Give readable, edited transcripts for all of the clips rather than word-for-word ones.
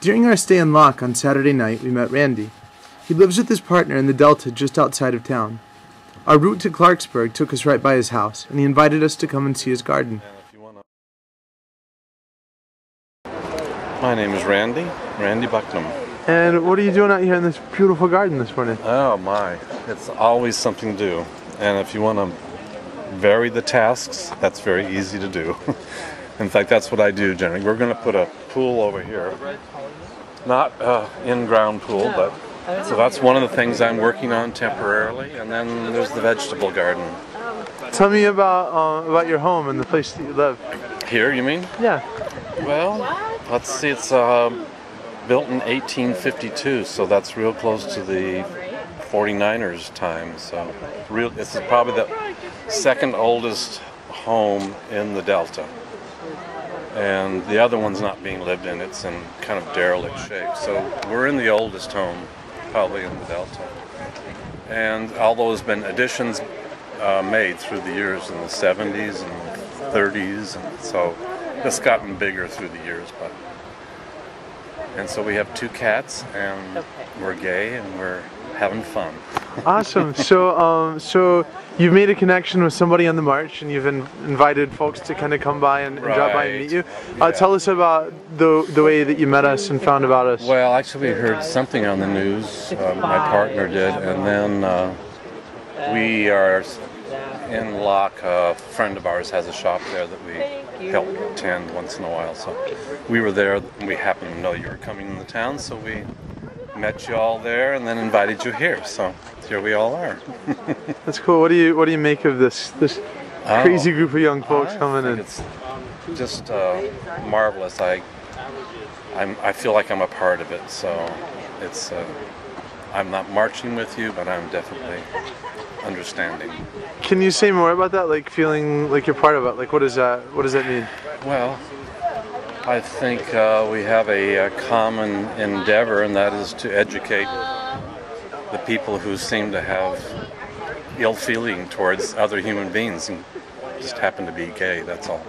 During our stay in Locke on Saturday night, we met Randy. He lives with his partner in the Delta just outside of town. Our route to Clarksburg took us right by his house, and he invited us to come and see his garden. My name is Randy Bucknam. And what are you doing out here in this beautiful garden this morning? Oh my, it's always something to do. And if you want to vary the tasks, that's very easy to do. In fact, that's what I do generally. We're going to put a pool over here. Not in-ground pool, but so that's one of the things I'm working on temporarily. And then there's the vegetable garden. Tell me about your home and the place that you live. Here, you mean? Yeah. Well, let's see, it's built in 1852, so that's real close to the 49ers time. So this is probably the second oldest home in the Delta. And the other one's not being lived in, it's in kind of derelict shape. So we're in the oldest home, probably in the Delta. And although there's been additions made through the years in the 70s and 30s, and so it's gotten bigger through the years. And so we have 2 cats, and we're gay, and we're having fun. Awesome. So you've made a connection with somebody on the march, and you've invited folks to kind of come by and drop by and meet you. Yeah. Tell us about the way that you met us and found about us. Well, actually, we heard something on the news. My partner did, and then we are in Locke. A friend of ours has a shop there that we help attend once in a while. So we were there, and we happened to know you were coming into town, so we met you all there and then invited you here. So here we all are. That's cool. What do you make of this crazy group of young folks coming in? It's just marvelous. I feel like I'm a part of it. So it's I'm not marching with you, but I'm definitely understanding. Can you say more about that? Like feeling like you're part of it. Like what does that mean? Well, I think we have a common endeavor, and that is to educate the people who seem to have ill feeling towards other human beings and just happen to be gay, that's all.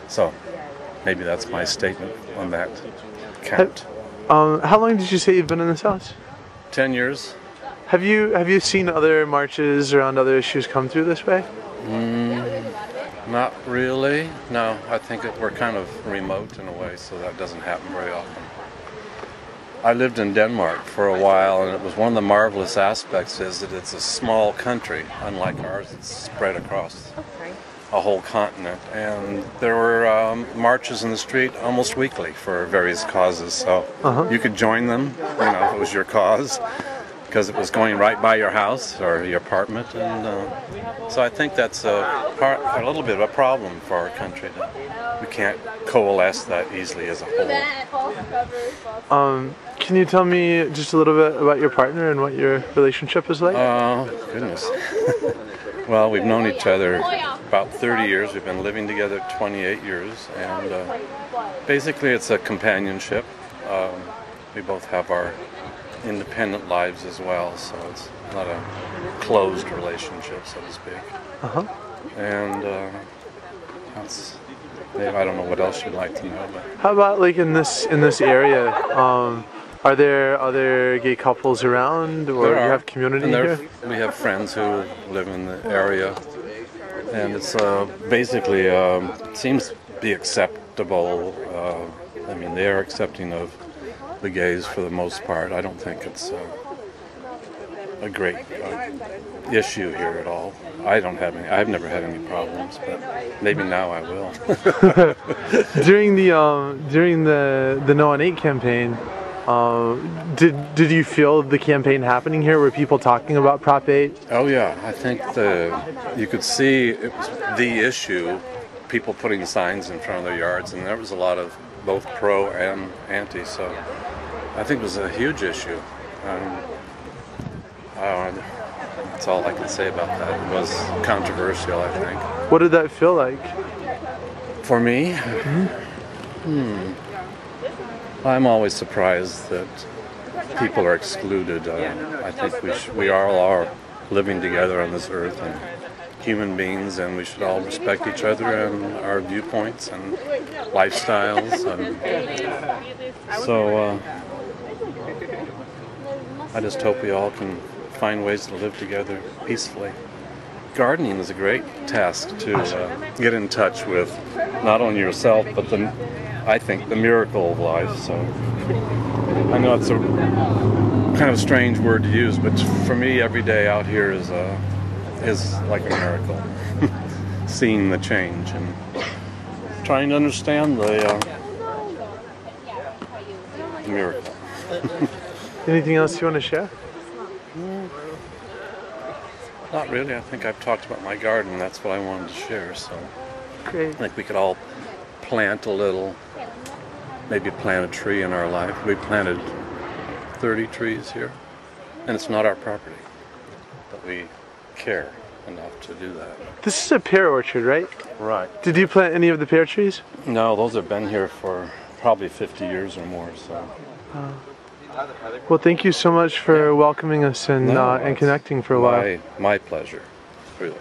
So maybe that's my statement on that count. How long did you say you've been in this house? 10 years. Have you seen other marches around other issues come through this way? Not really. No, I think we're kind of remote in a way, so that doesn't happen very often. I lived in Denmark for a while, and it was one of the marvelous aspects is that it's a small country, unlike ours. It's spread across a whole continent, and there were marches in the street almost weekly for various causes. So you could join them, if it was your cause, because it was going right by your house or your apartment, and so I think that's a little bit of a problem for our country. We can't coalesce that easily as a whole. Can you tell me just a little bit about your partner and what your relationship is like? Oh, goodness. Well, we've known each other about 30 years. We've been living together 28 years, and basically it's a companionship. We both have our independent lives as well, so it's not a closed relationship, so to speak. And I don't know what else you'd like to know. But how about like in this area? Are there other gay couples around, or do you have community here? We have friends who live in the area, and it's basically seems to be acceptable. I mean, they are accepting of the gays for the most part. I don't think it's a great issue here at all. I've never had any problems, but maybe now I will. During the No on 8 campaign, did you feel the campaign happening here? Were people talking about Prop 8? Oh yeah, I think you could see it was the issue, people putting signs in front of their yards, and there was a lot of both pro and anti, so I think it was a huge issue. That's all I can say about that. It was controversial, I think. What did that feel like? For me? I'm always surprised that people are excluded. I think we all are living together on this earth, and human beings, and we should all respect each other and our viewpoints and lifestyles. So I just hope we all can find ways to live together peacefully. Gardening is a great task to get in touch with, not only yourself, but I think the miracle of life. So I know it's a kind of a strange word to use, but for me, every day out here is like a miracle. Seeing the change and trying to understand the miracle. Anything else you want to share? Not really. I think I've talked about my garden. That's what I wanted to share. So Great. I think we could all plant a little, maybe plant a tree in our life. We planted 30 trees here, and it's not our property, but we care enough to do that. This is a pear orchard, right? Right. Did you plant any of the pear trees? No, those have been here for probably 50 years or more. So. Well, thank you so much for welcoming us and connecting for a while. My pleasure. Really.